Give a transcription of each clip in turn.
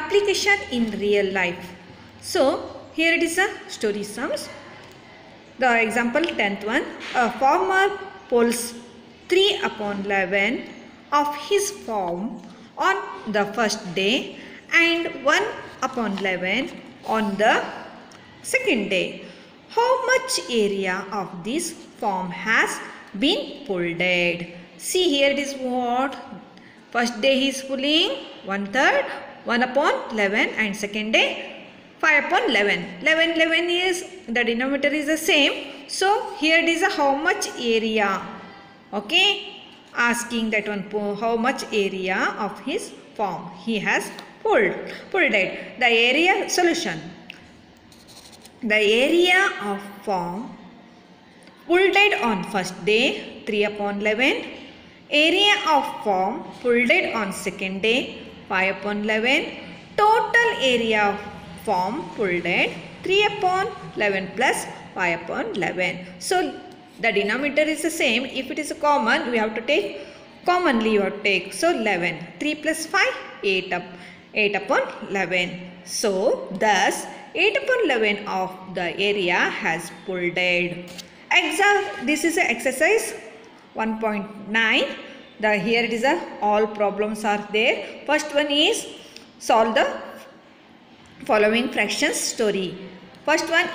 application in real life. So here it is a story sums. The example 10th one. A farmer pulls 3/11 of his farm on the first day and 1/11 on the second day. How much area of this farm has been pulled? See here it is what? First day he is pulling 1/3, 1/11 and second day 5/11. 11 is the denominator is the same. So here it is a how much area. Okay, asking that one how much area of his farm he has pulled it. The area solution. The area of farm pulled it on first day 3/11. Area of farm pulled it on second day 5/11. Total area of farm pulled it 3/11 plus 5/11. So the denominator is the same. If it is a common, we have to take commonly you have to take. So 11. 3 plus 5 8/11. So thus 8/11 of the area has pulled it. This is an exercise 1.9. Here it is all problems are there. First one is solve the following fractions story. First one,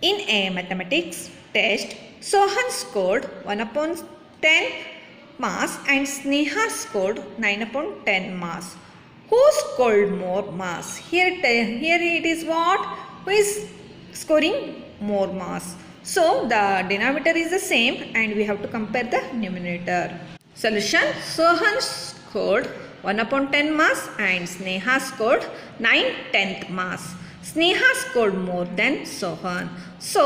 in a mathematics test, Sohan scored 1/10 marks and Sneha scored 9/10 marks. Who scored more marks? Here it is what? Who is scoring more marks? So the denominator is the same and we have to compare the numerator. Solution. Sohan scored 1/10 marks and Sneha scored 9/10 marks. Sneha scored more than Sohan. So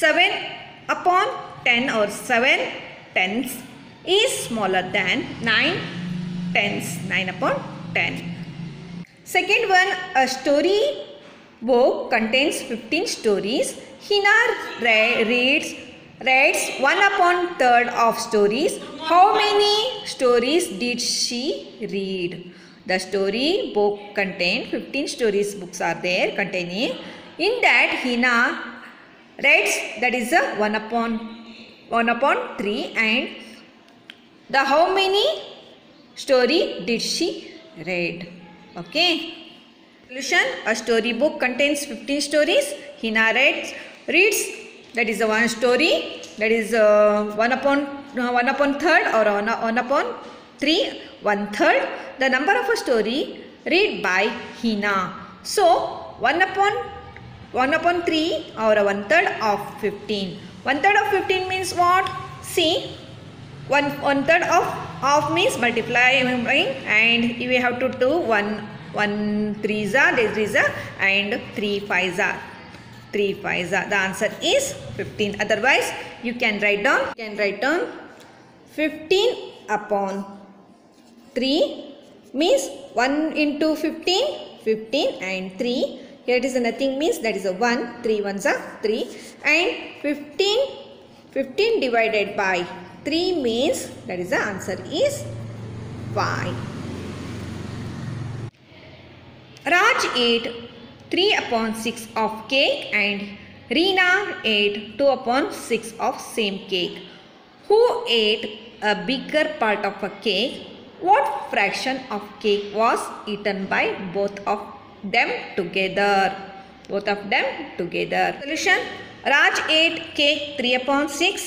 7/10 or 7/10 is smaller than 9/10. 9/10. Second one, a story book contains 15 stories. Hina reads 1/3 of stories. How many stories did she read? The story book contains 15 stories. Books are there containing. In that Hina reads, that is a 1/3, and the how many story did she read? Okay. Solution. A story book contains 15 stories. Hina reads that is a one story, that is 1/3 or 1/3, 1/3. The number of a story read by Hina. So 1/3 or 1/3 of 15. 1/3 of 15 means what? See, 1/3 of means multiplying, and we have to do 1 3s are, there is a, and 3 5s are. 3 5s are. The answer is 15. Otherwise, you can write down. 15/3 means 1 into 15, 15 and 3. Here it is nothing means that is a 1. 3 1s are 3, and 15 divided by 3 means that is the answer is 5. Raj ate 3/6 of cake and Reena ate 2/6 of same cake. Who ate a bigger part of a cake? What fraction of cake was eaten by both of them together? Solution. Raj ate cake 3/6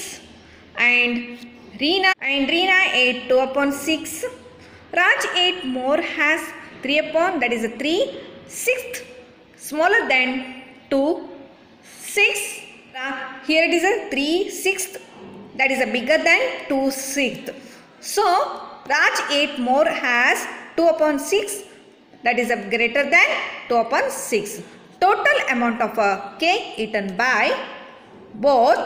and Reena ate 2/6. Raj ate more has that is a 3/6 smaller than 2/6. Here it is a 3/6 that is a bigger than 2/6. So Raj ate more has 2/6 that is a greater than 2/6. Total amount of a cake eaten by both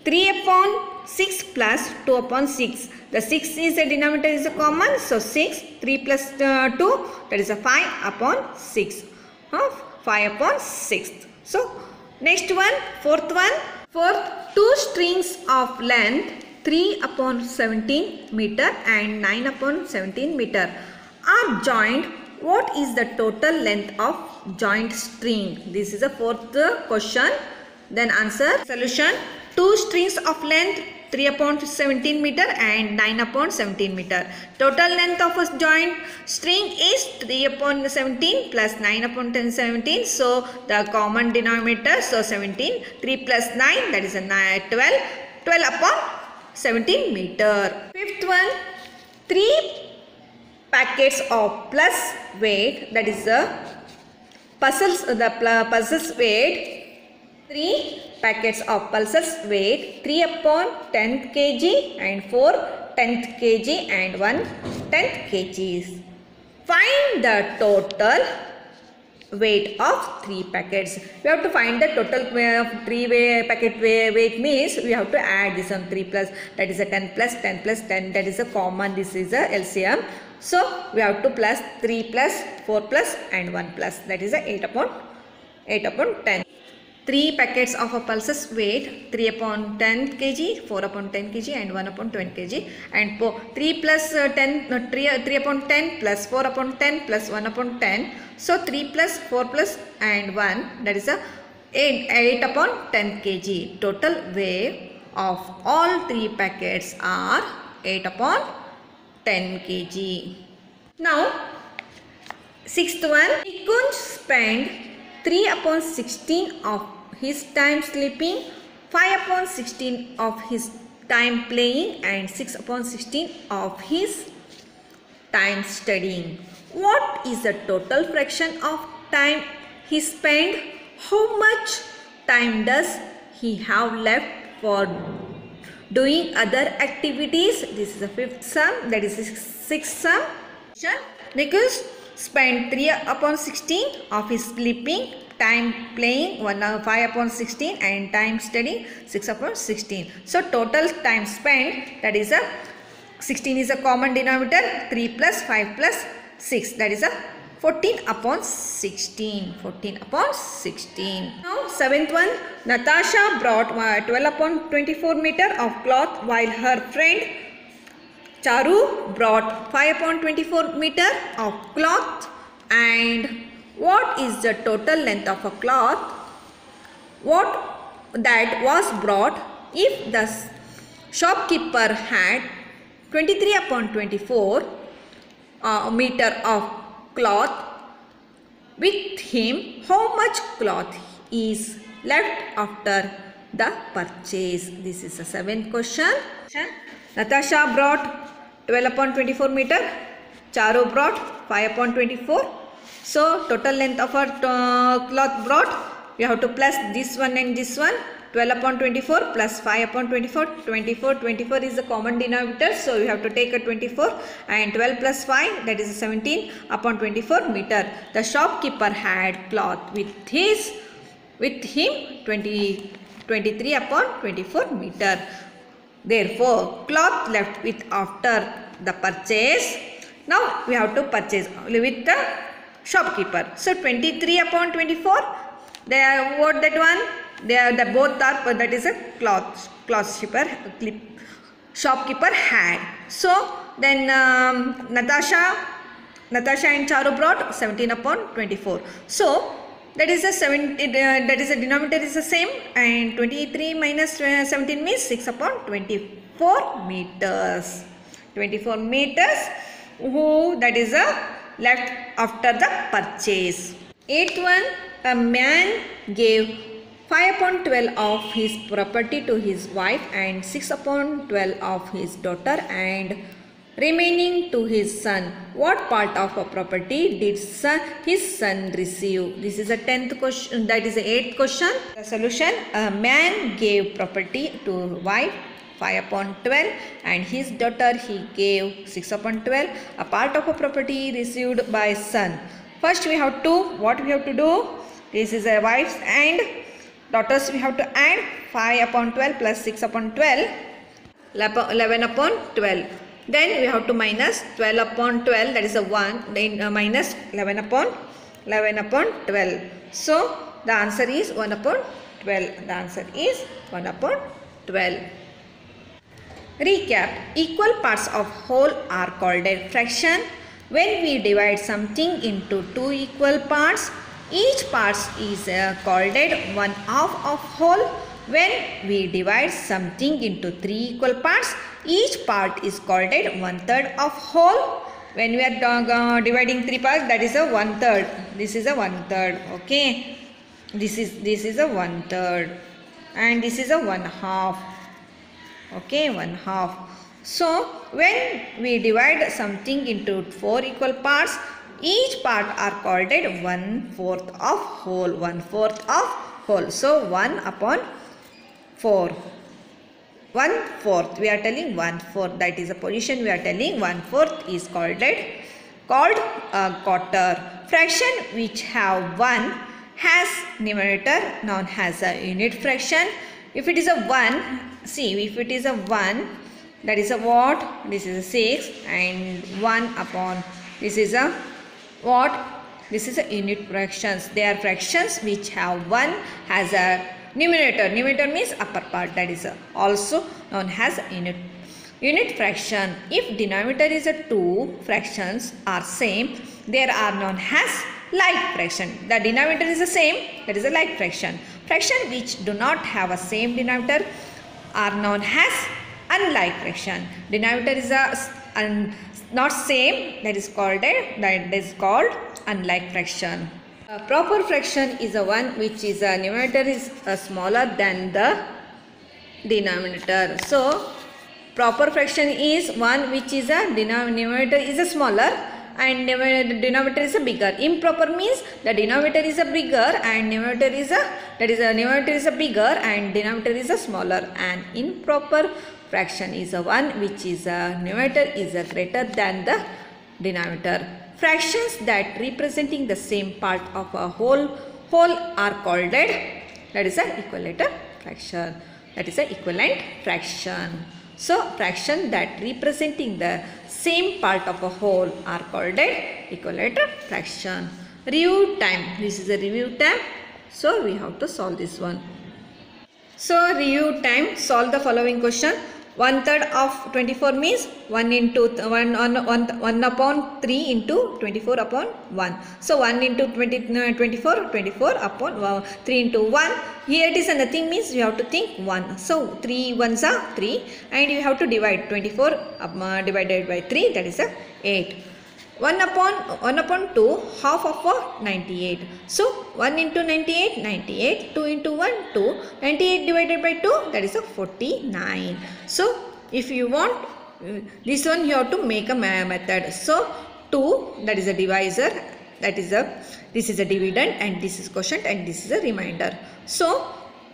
3/6 plus 2/6. The 6 is a denominator is a common. So 6, 3 plus 2 that is a 5/6. 5/6. So next one, fourth one. Fourth, two strings of length 3/17 meter and 9/17 meter are joined what is the total length of joint string? This is the fourth question. Then answer. Solution. Two strings of length 3 upon 17 meter and 9 upon 17 meter. Total length of a joint string is 3 upon 17 plus 9 upon 17. So the common denominator, so 17, 3 plus 9, that is a 12, 12 upon 17 meter. Fifth one, 3 packets of plus weight, that is the pulses weight. 3 packets of pulses weight 3 upon 10th kg and 4 10th kg and 1 10th kg. Find the total weight of 3 packets. We have to find the total of 3 packet weight means we have to add this on 3 plus, that is a 10 plus 10 plus 10, that is a common, this is a LCM. So we have to plus 3 plus 4 plus and 1 plus, that is a 8 upon 10. 3 packets of a pulses weight 3 upon 10 kg, 4 upon 10 kg and 1 upon 20 kg, and 3 plus 3 upon 10 plus 4 upon 10 plus 1 upon 10. So 3 plus 4 plus and 1, that is a 8 upon 10 kg. Total weight of all 3 packets are 8 upon 10 kg. Now sixth one, Nikunj spent 3 upon 16 of his time sleeping, 5 upon 16 of his time playing and 6 upon 16 of his time studying. What is the total fraction of time he spent? How much time does he have left for doing other activities? This is the fifth sum, that is the sixth sum. Nikunj spent 3 upon 16 of his sleeping, time playing 5 upon 16 and time studying 6 upon 16. So total time spent, that is a 16 is a common denominator, 3 plus 5 plus 6, that is a 14 upon 16. 14 upon 16. Now seventh one, Natasha brought 12 upon 24 meter of cloth while her friend Charu brought 5 upon 24 meter of cloth. And what is the total length of a cloth that was brought if the shopkeeper had 23 upon 24 meter of cloth with him? How much cloth is left after the purchase? This is the seventh question. Natasha brought 12 upon 24 meter. Charu brought 5 upon 24. So total length of our cloth brought, we have to plus this one and this one. 12 upon 24 plus 5 upon 24. 24 is the common denominator. So we have to take a 24 and 12 plus 5, that is 17 upon 24 meter. The shopkeeper had cloth with him 23 upon 24 meter. Therefore, cloth left with after the purchase. Now we have to purchase with the shopkeeper. So 23 upon 24, they are what that one? They are the both are, that is a shopkeeper had. So then Natasha and Charu brought 17 upon 24. So that is a 17. That is a denominator is the same, and 23 minus 17 means 6 upon 24 meters. 24 meters. That is a left after the purchase. Eighth one, a man gave 5 upon 12 of his property to his wife and 6 upon 12 of his daughter and remaining to his son. What part of a property did his son receive? This is a 10th question, that is the 8th question. The solution, a man gave property to wife 5 upon 12 and his daughter he gave 6 upon 12. A part of a property received by son. First we have to, what we have to do? This is a wives and daughters, we have to add 5 upon 12 plus 6 upon 12, 11 upon 12. Then we have to minus 12 upon 12, that is a 1, then minus 11 upon 12. So the answer is 1 upon 12. The answer is 1 upon 12. Recap. Equal parts of whole are called a fraction. When we divide something into two equal parts, each part is called as one half of whole. When we divide something into three equal parts, each part is called as one third of whole. When we are dividing three parts, that is a one third. This is a one third. Okay. This is a one third, and this is a one half. Okay, one half. So when we divide something into four equal parts, each part are called as one fourth of whole. One fourth of whole. So 1 upon 4. 1/4. We are telling 1/4. That is the position we are telling. 1/4 is called a quarter. Fraction which have 1 has numerator known as a unit fraction. If it is a 1, see, if it is a 1, that is a what? This is a 6, and 1 upon, this is a what? This is a unit fractions. They are fractions which have 1 has a numerator. Numerator means upper part, that is also known as unit fraction. If denominator is a 2, fractions are same, there are known as like fraction. The denominator is the same, that is a like fraction. Fraction which do not have a same denominator are known as unlike fraction. Denominator is not same, that is called unlike fraction. A proper fraction is a one which is a numerator is smaller than the denominator. So proper fraction is one which is a numerator is a smaller and denominator is a bigger. Improper means the denominator is a bigger and numerator is a bigger and denominator is a smaller. And improper fraction is a one which is a numerator is a greater than the denominator. Fractions that representing the same part of a whole are called that is a equivalent fraction. That is a equivalent fraction. So fraction that representing the same part of a whole are called equivalent fraction. Review time. This is a review time. So we have to solve this one. So review time. Solve the following question. 1/3 of 24 means 1 upon 3 into 24 upon 1. So 1 into 24 upon 3 into 1. Here it is nothing means you have to think 1. So 3 ones are 3 and you have to divide 24 divided by 3, that is 8. 1 upon 2, half of 98. So 1 into 98, 98. 2 into 1, 2. 98 divided by 2, that is 49. So if you want this one, you have to make a method. So 2, that is a divisor, this is a dividend, and this is quotient, and this is a remainder. So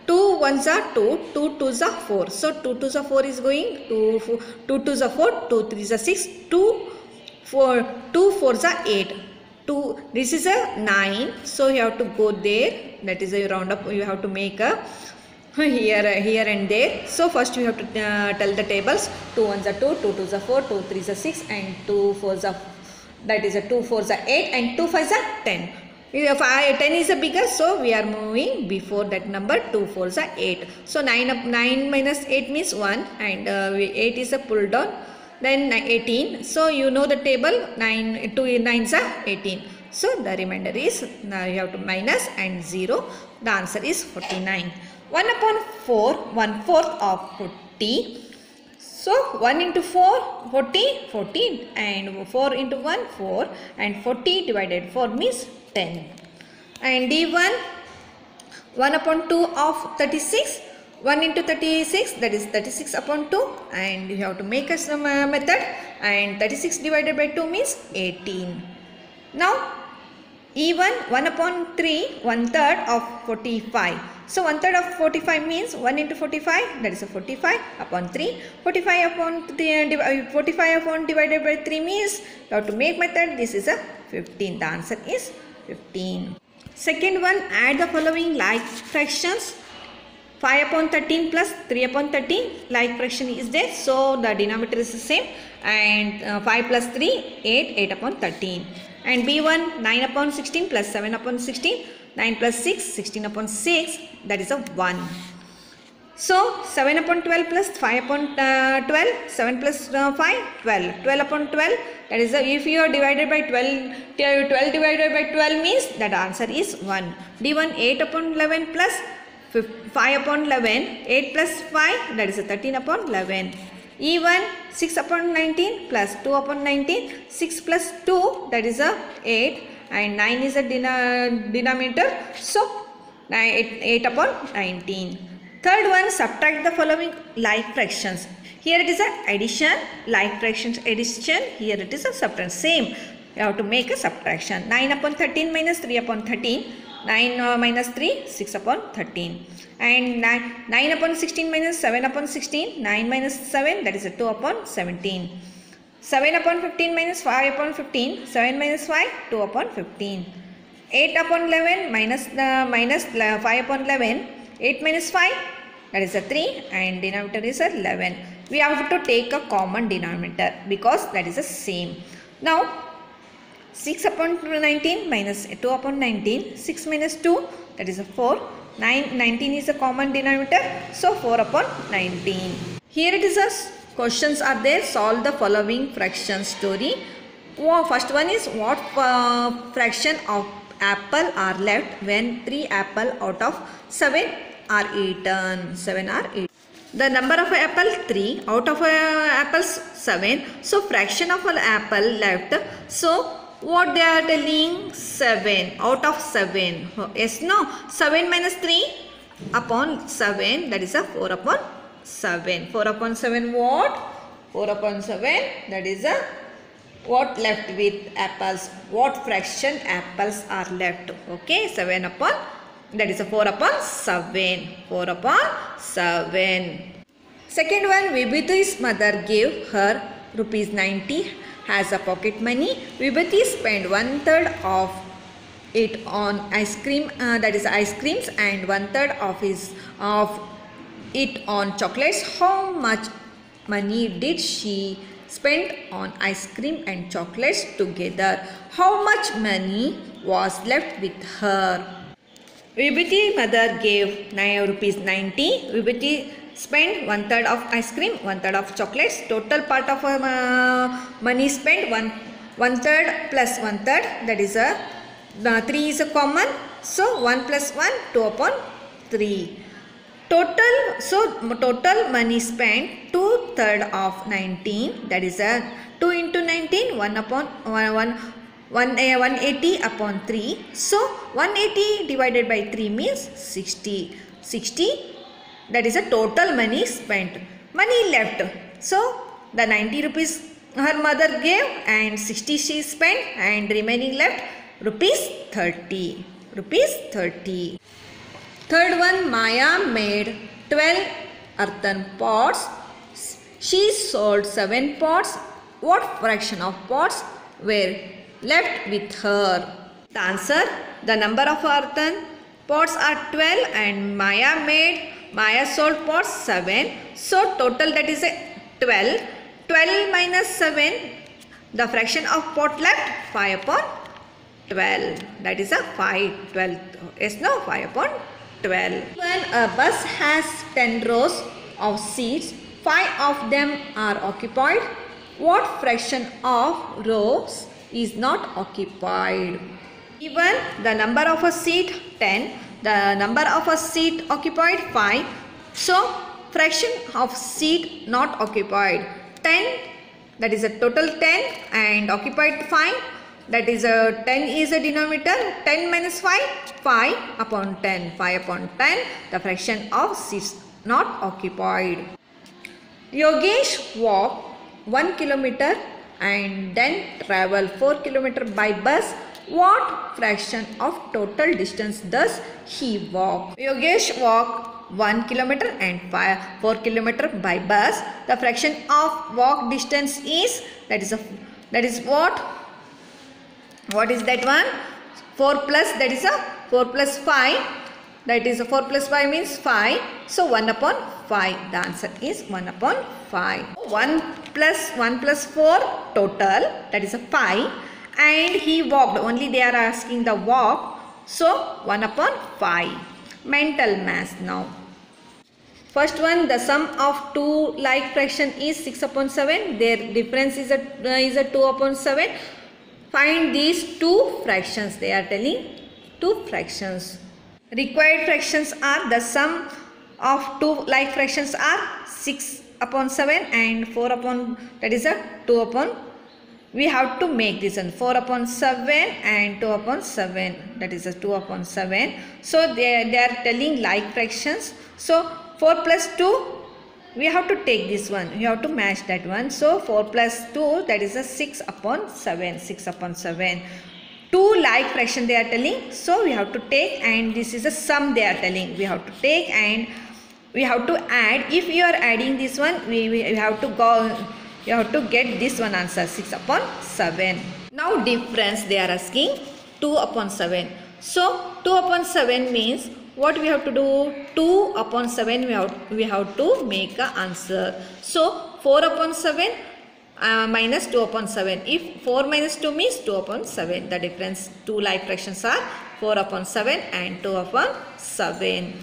2 ones are 2, 2 twos are 4. So 2 twos are 4 is going, 2 twos are 4, 2 threes are 6, 2 fours are 8. 2, this is a 9. So you have to go there. That is a round up. You have to make a here and there. So first you have to tell the tables. 2 ones are 2, 2 twos are 4, 2 threes are 6, and 2 fours are, that is a 2 fours are 8, and 2 fives are 10. If 10 is a bigger, so we are moving before that number. 2 fours are 8. So 9 minus 8 means 1, and 8 is a pull down. Then 18. So you know the table. 2 9s are 18. So the remainder is, now you have to minus and 0. The answer is 49. 1 upon 4, 1/4 of 40. So 1 into 4, 40, 14, and 4 into 1, 4, and 40 divided 4 means 10. And D1, 1 upon 2 of 36. 1 into 36, that is 36 upon 2, and you have to make a method, and 36 divided by 2 means 18. Now E1, 1 upon 3, 1/3 of 45. So 1/3 of 45 means 1 into 45, that is a 45 upon 3. 45 upon divided by 3 means you have to make method. This is a 15. The answer is 15. Second one, add the following like fractions. 5 upon 13 plus 3 upon 13, like fraction is there. So the denominator is the same, and 5 plus 3, 8, 8 upon 13. And B1, 9 upon 16 plus 7 upon 16, 9 plus 6, 16 upon 6, that is a 1. So 7 upon 12 plus 5 upon 12, 7 plus 5, 12. 12 upon 12, that is, if you are divided by 12, 12 divided by 12 means that answer is 1. D1, 8 upon 11 plus 5 upon 11, 8 plus 5, that is 13 upon 11. E1, 6 upon 19 plus 2 upon 19, 6 plus 2, that is 8, and 9 is a denominator, so 8 upon 19. Third one, subtract the following like fractions. Here it is a addition, like fractions addition, here it is a subtraction. Same, you have to make a subtraction. 9 upon 13 minus 3 upon 13, 9 minus 3, 6 upon 13. And 9 upon 16 minus 7 upon 16, 9 minus 7, that is a 2 upon 17. 7 upon 15 minus 5 upon 15, 7 minus 5, 2 upon 15. 8 upon 11 minus 5 upon 11, 8 minus 5, that is a 3, and denominator is a 11. We have to take a common denominator because that is the same. Now 6 upon 19 minus 2 upon 19, 6 minus 2, that is a 4. 19 is a common denominator, so 4 upon 19. Here it is a questions are there. Solve the following fraction story. First one is, what fraction of apple are left when 3 apple out of 7 are eaten? 7 are eaten. The number of apple 3, out of apples 7. So fraction of an apple left. So what they are telling? 7 out of 7. Yes, no. 7 minus 3 upon 7, that is a 4 upon 7. 4 upon 7 what? 4 upon 7, that is a what left with apples? What fraction apples are left? Okay, 7 upon, that is a 4 upon 7. 4 upon 7. Second one, Vibhuti's mother gave her rupees 90 as a pocket money. Vibhuti spent 1/3 of it on ice cream, that is ice creams, and 1/3 of it on chocolates. How much money did she spend on ice cream and chocolates together? How much money was left with her? Vibhuti mother gave rupees 90. Vibhuti spent 1/3 of ice cream, 1/3 of chocolates. Total part of money spent 1/3 plus 1/3, that is a 3 is a common, so 1 plus 1, 2 upon 3. Total money spent 2/3 of 19, that is a 2 into 19, 1 upon 180 upon 3. So 180 divided by 3 means 60. 60, that is a total money spent. Money left. So the 90 rupees her mother gave and 60 she spent, and remaining left rupees 30. Rupees 30. Third one, Maya made 12 earthen pots. She sold 7 pots. What fraction of pots were left with her? The answer, the number of earthen pots are 12 and Maya sold pots 7. So total, that is a 12. 12 minus 7, the fraction of pot left 5 upon 12. That is a 5. 12. Yes, no, 5 upon 12. When a bus has 10 rows of seats, 5 of them are occupied. What fraction of rows is not occupied? Given the number of a seat 10, the number of a seat occupied 5. So fraction of seat not occupied 10, that is a total 10, and occupied 5, that is a 10 is a denominator. 10 minus 5, 5 upon 10. 5 upon 10, the fraction of seats not occupied. Yogesh walked 1 kilometer and then travel 4 kilometers by bus. What fraction of total distance does he walk? Yogesh walked 1 kilometer and 4 kilometers by bus. The fraction of walk distance is, that is what? What is that one? 4 plus, that is a 4 plus 5. That is a 4 plus 5 means 5. So 1 upon 5. The answer is 1 upon 5. 1 plus 4 total, that is a 5. And he walked, only they are asking the walk. So 1 upon 5. Mental mass now. First one, the sum of two like fraction is 6 upon 7. Their difference is a 2 upon 7. Find these two fractions. They are telling two fractions. Required fractions are, the sum of two like fractions are 6 upon 7 and 4 upon, that is a 2 upon. We have to make this one 4 upon 7 and 2 upon 7, that is a 2 upon 7. So they are telling like fractions. So 4 plus 2, we have to take this one, we have to match that one. So 4 plus 2, that is a 6 upon 7, 6 upon 7. Two like fraction they are telling, so we have to take, and this is a sum they are telling. We have to take and we have to add. If you are adding this one, we have to go, you have to get this one answer, 6 upon 7. Now difference they are asking, 2 upon 7. So 2 upon 7 means what we have to do? 2 upon 7 we have to make a answer. So 4 upon 7 minus 2 upon 7. If 4 minus 2 means 2 upon 7. The difference, two like fractions are 4 upon 7 and 2 upon 7.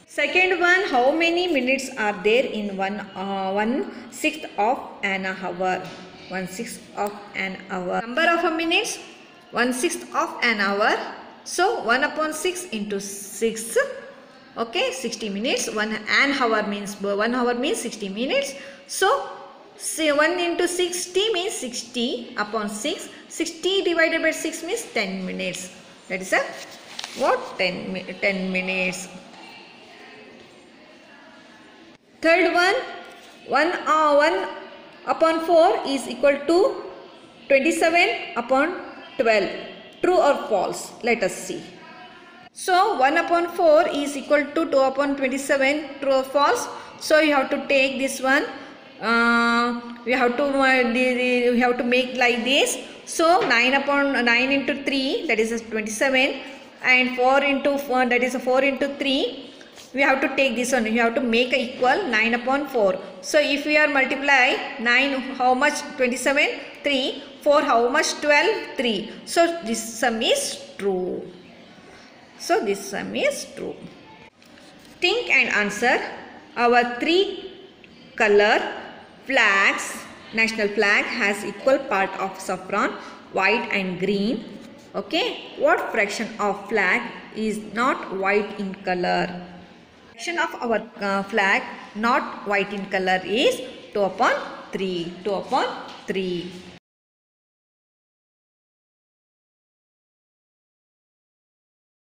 Second one, how many minutes are there in 1/6 of an hour? 1/6 of an hour. Number of minutes, 1/6 of an hour. So 1 upon 6 into 6. Okay, 60 minutes. An hour means 1 hour means 60 minutes. So say 1 into 60 means 60 upon 6. 60 divided by 6 means 10 minutes. That is a what? 10 minutes. Third one, 1 upon 4 is equal to 27 upon 12. True or false? Let us see. So 1 upon 4 is equal to 2 upon 27. True or false? So you have to take this one. We have to make like this. So 9 into 3, that is 27, and 4 into 4, that is 4 into 3. We have to take this one. You have to make a equal 9 upon 4. So if we are multiply 9, how much? 27, 3. 4, how much? 12, 3. So this sum is true. So this sum is true. Think and answer. Our three color flags, national flag has equal part of saffron, white and green. Okay. What fraction of flag is not white in color? Fraction of our flag not white in color is 2 upon 3. 2 upon 3.